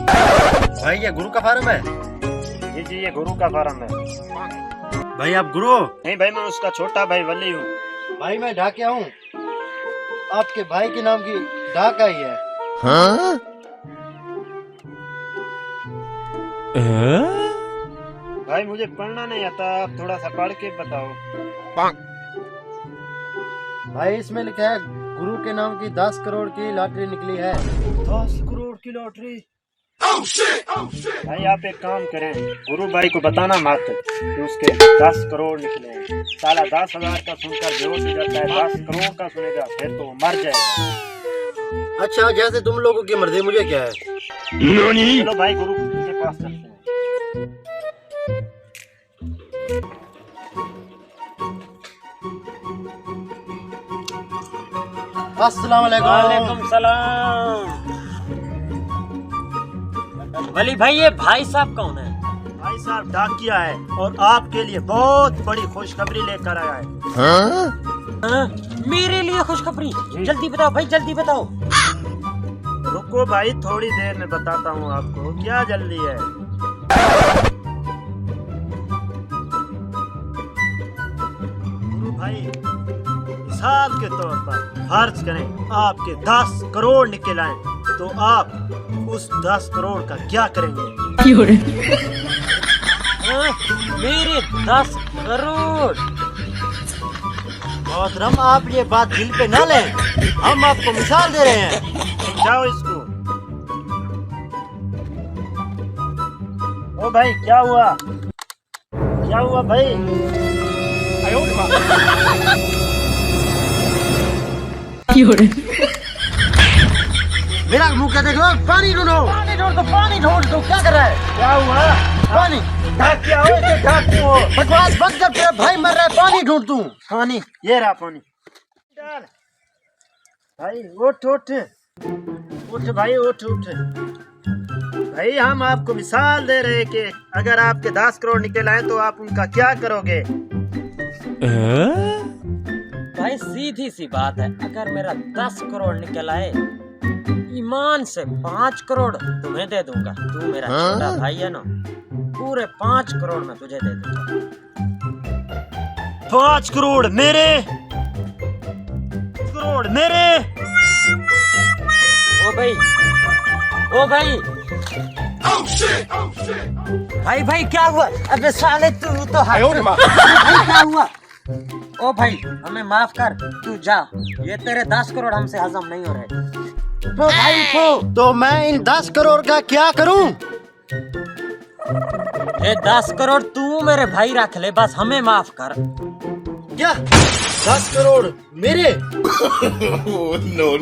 भाई ये गुरु का फार्म है? जी जी, ये गुरु का फार्म है। भाई आप गुरु? नहीं भाई, मैं उसका छोटा भाई वली हूँ। भाई मैं ढाकिया हूँ, आपके भाई के नाम की ढाक आई है। हाँ? भाई मुझे पढ़ना नहीं आता, आप थोड़ा सा पढ़ के बताओ। भाई इसमें लिखा है गुरु के नाम की 10 करोड़ की लॉटरी निकली है। 10 करोड़ की लॉटरी? भाई आप एक काम करें, गुरु भाई को बताना मत कि उसके 10 करोड़ निकले हैं। साला 10,000 का सुनकर बेहोश हो जाता है, 10 करोड़ का सुनेगा फिर तो मर जाएगा। अच्छा जैसे तुम लोगों की मर्जी, मुझे क्या है। चलो भाई गुरु के पास चलते हैं। अस्सलाम वालेकुम। वालेकुम सलाम। वली भाई, ये भाई साहब कौन है? भाई साहब डाकिया है और आपके लिए बहुत बड़ी खुशखबरी लेकर आया है। हाँ? मेरे लिए खुशखबरी? जल्दी बताओ भाई, जल्दी बताओ। रुको भाई, थोड़ी देर में बताता हूँ आपको। क्या जल्दी है? गुरु भाई, मिसाल के तौर पर फर्ज करें आपके 10 करोड़ निकल आए, तो आप उस 10 करोड़ का क्या करेंगे? हाँ? मेरे 10 करोड़? मोहतरम आप ये बात दिल पे ना लें, हम आपको मिसाल दे रहे हैं। जाओ इसको। ओ भाई क्या हुआ? क्या हुआ भाई? मेरा मुंह क्या देख लो, पानी ढूंढो। पानी ढूंढ दो, पानी ढूंढ दो। क्या कर रहा है? क्या हुआ? पानी। ढाक क्या हो? इसे ढाक क्यों हो? बकवास बंद कर, तेरा भाई मर रहा है, पानी ढूंढ तू। पानी, ये रहा पानी। डाल भाई, उठ उठ उठ भाई, उठ उठ। भाई हम आपको मिसाल दे रहे हैं कि अगर आपके 10 करोड़ निकल आए तो आप उनका क्या करोगे? भाई सीधी सी बात है, अगर मेरा 10 करोड़ निकल आए, ईमान से 5 करोड़ तुम्हें दे दूंगा। तू मेरा छोटा भाई है ना, पूरे 5 करोड़ में तुझे दे दूंगा। 5 करोड़ मेरे? 5 करोड़ मेरे? ओ भाई, ओ भाई, भाई भाई क्या हुआ? अबे साले तू तो भाई क्या हुआ? ओ भाई हमें माफ कर, तू जा। ये तेरे 10 करोड़ हमसे हजम नहीं हो रहे। तो भाई तो मैं इन 10 करोड़ का क्या करूं? ये 10 करोड़ तू मेरे भाई रख ले, बस हमें माफ कर। क्या 10 करोड़ मेरे? no.